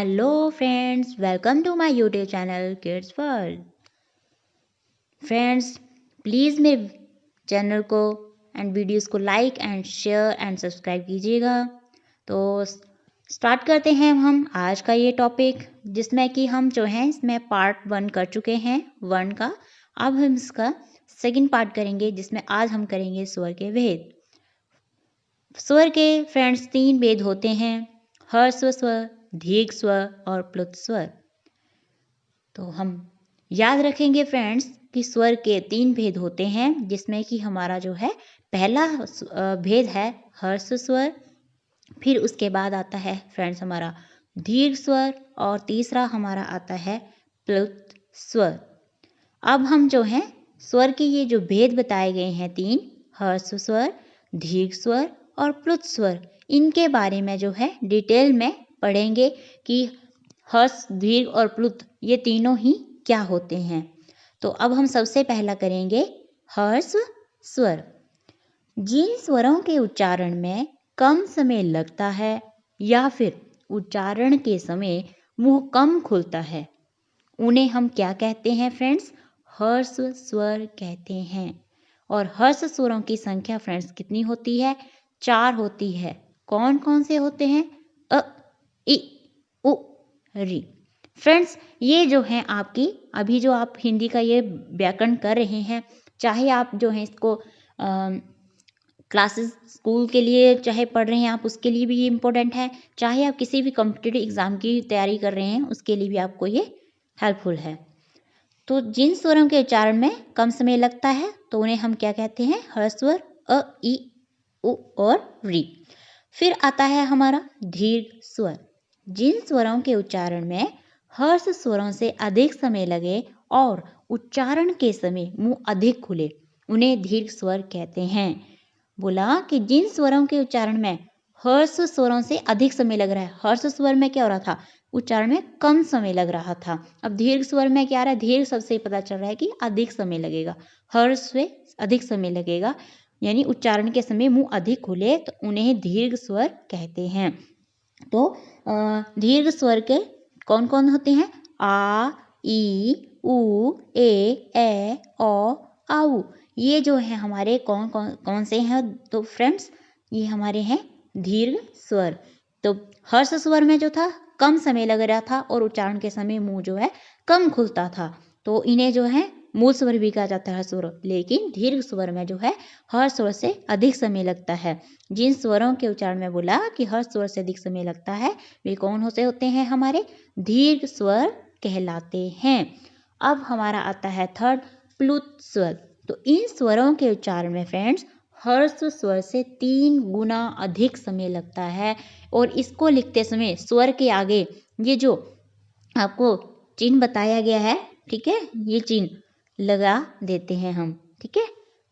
Hello friends, welcome to my YouTube channel kids world. Friends, please मेरे channel को and videos को like and share and subscribe कीजिएगा। तो start करते हैं हम आज का ये टॉपिक, जिसमें कि हम जो हैं इसमें पार्ट 1 कर चुके हैं 1 का। अब हम इसका सेकंड पार्ट करेंगे, जिसमें आज हम करेंगे स्वर के भेद। स्वर के फ्रेंड्स 3 भेद होते हैं: ह्रस्व स्वर, दीर्घ स्वर और प्लुत स्वर। तो हम याद रखेंगे फ्रेंड्स कि स्वर के 3 भेद होते हैं, जिसमें कि हमारा जो है पहला भेद है ह्रस्व स्वर, फिर उसके बाद आता है फ्रेंड्स हमारा दीर्घ स्वर और तीसरा हमारा आता है प्लुत स्वर। अब हम जो है स्वर के ये जो भेद बताए गए हैं 3, ह्रस्व स्वर, दीर्घ स्वर और प्लुत स्वर, इनके बारे में जो है डिटेल में पढ़ेंगे कि ह्रस्व, दीर्घ और प्लुत ये तीनों ही क्या होते हैं। तो अब हम सबसे पहला करेंगे ह्रस्व स्वर। जिन स्वरों के उच्चारण में कम समय लगता है या फिर उच्चारण के समय मुंह कम खुलता है, उन्हें हम क्या कहते हैं फ्रेंड्स? ह्रस्व स्वर कहते हैं। और ह्रस्व स्वरों की संख्या फ्रेंड्स कितनी होती है? 4 होती है। कौन कौन से होते हैं? अ, इ, उ, री। फ्रेंड्स, ये जो हैं आपकी अभी जो आप हिंदी का ये व्याकरण कर रहे हैं, चाहे आप जो हैं इसको क्लासेस स्कूल के लिए चाहे पढ़ रहे हैं आप, उसके लिए भी ये इम्पोर्टेंट है, चाहे आप किसी भी कॉम्पिटिटिव एग्जाम की तैयारी कर रहे हैं उसके लिए भी आपको ये हेल्पफुल है। तो जिन स्वरों के उच्चारण में कम समय लगता है तो उन्हें हम क्या कहते हैं? ह्रस्व स्वर, अ, इ, उ और री। फिर आता है हमारा दीर्घ स्वर। जिन स्वरों के उच्चारण में ह्रस्व स्वरों से अधिक समय लगे और उच्चारण के समय मुंह अधिक खुले, उन्हें दीर्घ स्वर कहते हैं। बोला कि जिन स्वरों के उच्चारण में ह्रस्व स्वरों से अधिक समय लग रहा है, ह्रस्व स्वर में क्या हो रहा था? उच्चारण में कम समय लग रहा था। अब दीर्घ स्वर में क्या आ रहा है? दीर्घ शब्द से पता चल रहा है कि अधिक समय लगेगा, ह्रस्व से अधिक समय लगेगा, यानी उच्चारण के समय मुंह अधिक खुले, तो उन्हें दीर्घ स्वर कहते हैं। तो दीर्घ स्वर के कौन कौन होते हैं? आ, ई, उ, ए, ओ, आउ। ये जो है हमारे कौन कौन कौन से हैं? तो फ्रेंड्स, ये हमारे हैं दीर्घ स्वर। तो हर्ष स्वर में जो था कम समय लग रहा था और उच्चारण के समय मुंह जो है कम खुलता था, तो इन्हें जो है मूल स्वर भी कहा जाता है स्वर। लेकिन दीर्घ स्वर में जो है हर स्वर से अधिक समय लगता है। जिन स्वरों के उच्चारण में बोला कि हर स्वर से अधिक समय लगता है, वे कौन से होते हैं? हमारे दीर्घ स्वर कहलाते हैं। अब हमारा आता है थर्ड, प्लुत स्वर। तो इन स्वरों के उच्चारण में फ्रेंड्स ह्रस्व स्वर से 3 गुना अधिक समय लगता है, और इसको लिखते समय स्वर के आगे ये जो आपको चिन्ह बताया गया है, ठीक है, ये चिन्ह लगा देते हैं हम, ठीक है।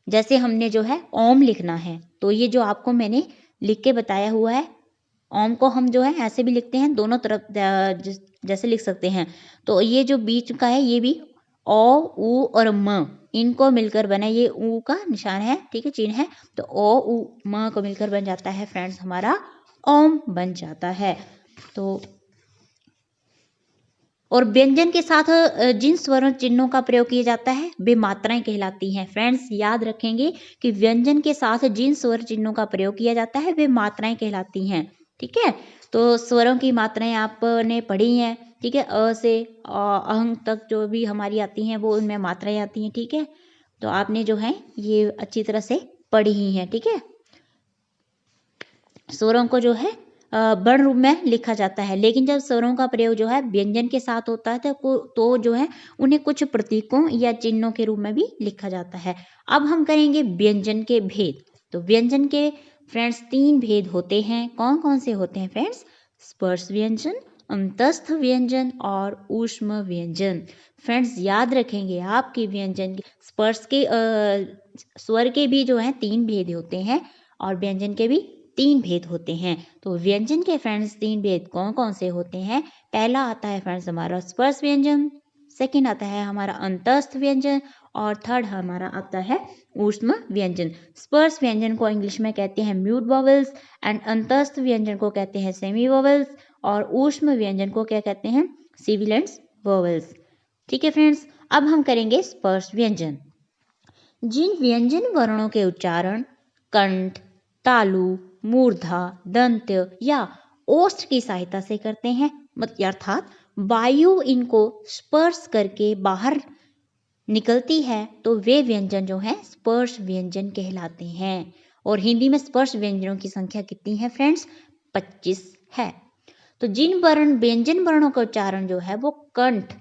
जैसे हमने जो है ओम लिखना है, तो ये जो आपको मैंने लिख के बताया हुआ है, ओम को हम जो है ऐसे भी लिखते हैं, दोनों तरफ जैसे लिख सकते हैं। तो ये जो बीच का है ये भी ओ, उ और म, इनको मिलकर बना, ये उ का निशान है, ठीक है, चिन्ह है। तो ओ, उ, म को मिलकर बन जाता है फ्रेंड्स हमारा ओम बन जाता है। तो और व्यंजन के साथ जिन स्वर्ण चिन्हों का प्रयोग किया जाता है वे मात्राएं कहलाती हैं। फ्रेंड्स, याद रखेंगे कि व्यंजन के साथ जिन स्वर चिन्हों का प्रयोग किया जाता है वे मात्राएं कहलाती हैं, ठीक है। तो स्वरों की मात्राएं आपने पढ़ी हैं, ठीक है, अ से अहं तक जो भी हमारी आती हैं वो उनमें मात्राएं आती हैं, ठीक है। तो आपने जो है ये अच्छी तरह से पढ़ी ही हैं, ठीक है। स्वरों को जो है वर्ण रूप में लिखा जाता है, लेकिन जब स्वरों का प्रयोग जो है व्यंजन के साथ होता है तो जो है उन्हें कुछ प्रतीकों या चिन्हों के रूप में भी लिखा जाता है। अब हम करेंगे व्यंजन के भेद। तो व्यंजन के फ्रेंड्स 3 भेद होते हैं। कौन कौन से होते हैं फ्रेंड्स? स्पर्श व्यंजन, अंतस्थ व्यंजन और ऊष्म व्यंजन। फ्रेंड्स, याद रखेंगे आपके व्यंजन के स्पर्श के स्वर के भी जो है 3 भेद होते हैं और व्यंजन के भी 3 भेद होते हैं। तो व्यंजन के फ्रेंड्स 3 भेद कौन कौन से होते हैं? पहला आता है फ्रेंड्स हमारा स्पर्श व्यंजन, सेकंड आता है हमारा अंतस्थ व्यंजन और थर्ड हमारा आता है ऊष्म व्यंजन। स्पर्श व्यंजन को इंग्लिश में कहते हैं म्यूट वॉवेल्स एंड अंतस्थ व्यंजन को कहते हैं सेमी वॉवेल्स और ऊष्म व्यंजन को क्या कहते हैं, सिबिलेंट्स वोवेल्स। ठीक है फ्रेंड्स, अब हम करेंगे स्पर्श व्यंजन। जिन व्यंजन वर्णों के उच्चारण कंठ, तालु, मूर्धा, दंत्य या ओष्ठ की सहायता से करते हैं, अर्थात वायु इनको स्पर्श करके बाहर निकलती है, तो वे व्यंजन जो है स्पर्श व्यंजन कहलाते हैं। और हिंदी में स्पर्श व्यंजनों की संख्या कितनी है फ्रेंड्स, 25 है। तो जिन व्यंजन वर्णों का उच्चारण जो है वो कंठ,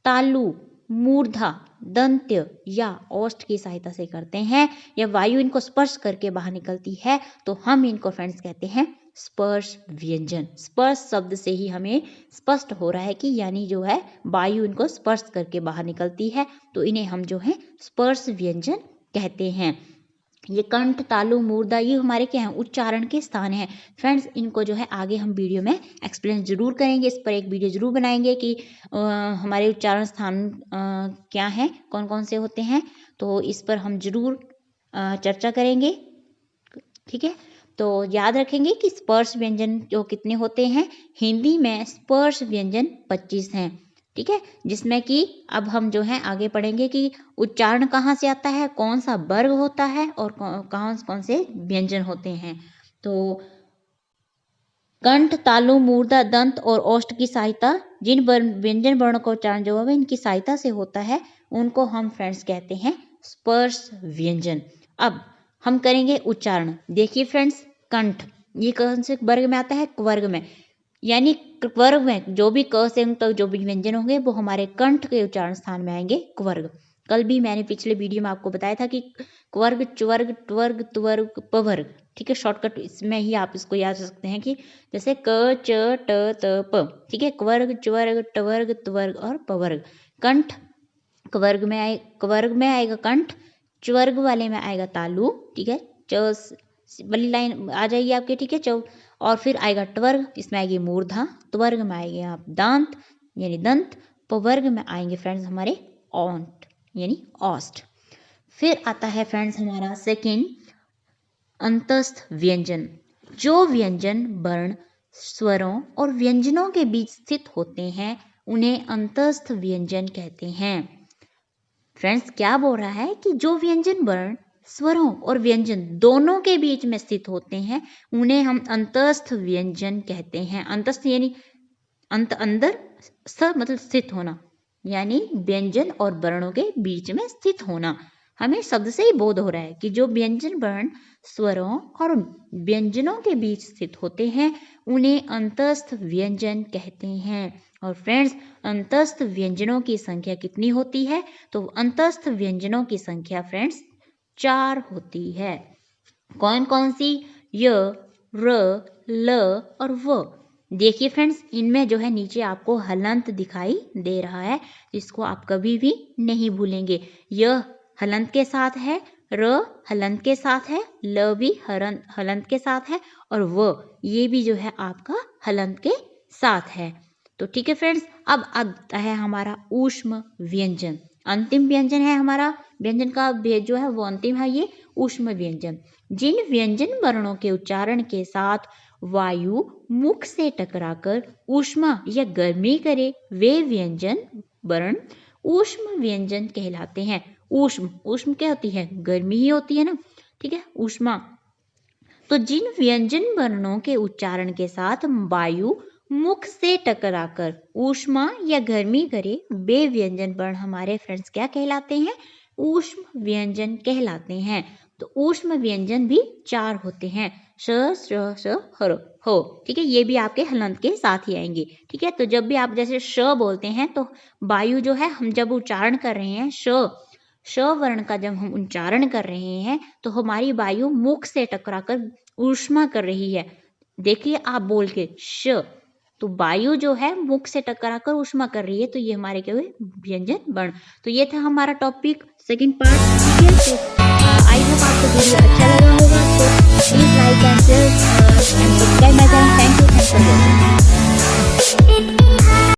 तालु, मूर्धा, दंत्य या ओष्ठ की सहायता से करते हैं, या वायु इनको स्पर्श करके बाहर निकलती है, तो हम इनको फ्रेंड्स कहते हैं स्पर्श व्यंजन। स्पर्श शब्द से ही हमें स्पष्ट हो रहा है कि यानी जो है वायु इनको स्पर्श करके बाहर निकलती है, तो इन्हें हम जो है स्पर्श व्यंजन कहते हैं। ये कंठ, तालु, मूर्धा ये हमारे क्या हैं, उच्चारण के स्थान हैं। फ्रेंड्स, इनको जो है आगे हम वीडियो में एक्सप्लेन जरूर करेंगे, इस पर एक वीडियो जरूर बनाएंगे कि हमारे उच्चारण स्थान क्या हैं, कौन कौन से होते हैं, तो इस पर हम जरूर चर्चा करेंगे। ठीक है, तो याद रखेंगे कि स्पर्श व्यंजन जो कितने होते हैं, हिंदी में स्पर्श व्यंजन 25 हैं। ठीक है, जिसमें कि अब हम जो है आगे पढ़ेंगे कि उच्चारण कहाँ से आता है, कौन सा वर्ग होता है और कौन कौन से व्यंजन होते हैं। तो कंठ, तालु, मूर्धा, दंत और ओष्ठ की सहायता, जिन व्यंजन वर्णों का उच्चारण जो है इनकी सहायता से होता है, उनको हम फ्रेंड्स कहते हैं स्पर्श व्यंजन। अब हम करेंगे उच्चारण। देखिए फ्रेंड्स, कंठ ये कौन से वर्ग में आता है, वर्ग में, यानी वर्ग में जो भी क से तक जो भी व्यंजन होंगे वो हमारे कंठ के उच्चारण स्थान में आएंगे, वर्ग। कल भी मैंने पिछले वीडियो में आपको बताया था कि क्वर्ग, च्वर्ग, ट्वर्ग, त्वर्ग, पवर्ग। ठीक है, शॉर्टकट इसमें ही आप इसको याद रख सकते हैं कि जैसे क, च, ट, त, प। ठीक है, क्वर्ग, च्वर्ग, ट्वर्ग, त्वर्ग और पवर्ग। कंठ क्वर्ग में आएगा कंठ, च्वर्ग वाले में आएगा तालु। ठीक है, च वाली लाइन आ जाएगी आपके। ठीक है, और फिर आएगा ट्वर्ग, इसमें आएगी मूर्धा, त्वर्ग में आएंगे आप दांत यानी दंत, पवर्ग में आएंगे फ्रेंड्स हमारे ओंठ यानी ओष्ठ। फिर आता है फ्रेंड्स हमारा सेकंड अंतस्थ व्यंजन। जो व्यंजन वर्ण स्वरों और व्यंजनों के बीच स्थित होते हैं उन्हें अंतस्थ व्यंजन कहते हैं। फ्रेंड्स, क्या बोल रहा है कि जो व्यंजन वर्ण स्वरों और व्यंजन दोनों के बीच में स्थित होते हैं उन्हें हम अंतस्थ व्यंजन कहते हैं। अंतस्थ यानी अंदर, स मतलब स्थित होना, यानी व्यंजन और वर्णों के बीच में स्थित होना। हमें शब्द से ही बोध हो रहा है कि जो व्यंजन वर्ण स्वरों और व्यंजनों के बीच स्थित होते हैं उन्हें अंतस्थ व्यंजन कहते हैं। और फ्रेंड्स, अंतस्थ व्यंजनों की संख्या कितनी होती है, तो अंतस्थ व्यंजनों की संख्या फ्रेंड्स 4 होती है। कौन कौन सी, य, र, ल और व। देखिए फ्रेंड्स, इनमें जो है नीचे आपको हलंत दिखाई दे रहा है, जिसको आप कभी भी नहीं भूलेंगे। य हलंत के साथ है, र हलंत के साथ है, ल भी हलंत के साथ है और व ये भी जो है आपका हलंत के साथ है। तो ठीक है फ्रेंड्स, अब आता है हमारा ऊष्म व्यंजन। अंतिम व्यंजन है हमारा, व्यंजन का भेद जो है वो अंतिम है, ये ऊष्म व्यंजन। जिन व्यंजन वर्णों के उच्चारण के साथ वायु मुख से टकराकर ऊष्मा या गर्मी करे वे व्यंजन वर्ण ऊष्म व्यंजन कहलाते हैं। ऊष्म क्या होती है, गर्मी ही होती है ना। ठीक है, ऊष्मा। तो जिन व्यंजन वर्णों के उच्चारण के साथ वायु मुख से टकराकर ऊष्मा या गर्मी करे वे व्यंजन वर्ण हमारे फ्रेंड्स क्या कहलाते हैं, ऊष्म व्यंजन कहलाते हैं। तो ऊष्म व्यंजन भी 4 होते हैं, श, श, हर, हो। ठीक है, ये भी आपके हलंत के साथ ही आएंगे। ठीक है, तो जब भी आप जैसे श बोलते हैं तो वायु जो है हम जब उच्चारण कर रहे हैं श वर्ण का जब हम उच्चारण कर रहे हैं तो हमारी वायु मुख से टकराकर ऊष्मा कर रही है। देखिए आप बोल के श, तो वायु जो है मुख से टकराकर ऊष्मा कर रही है, तो ये हमारे क्या हुए, व्यंजन वर्ण। तो ये था हमारा टॉपिक सेकंड पार्ट। ठीक है, तो आई होप आपको वीडियो अच्छा लगा होगा, तो please like and share and subscribe my channel. Thank you for watching.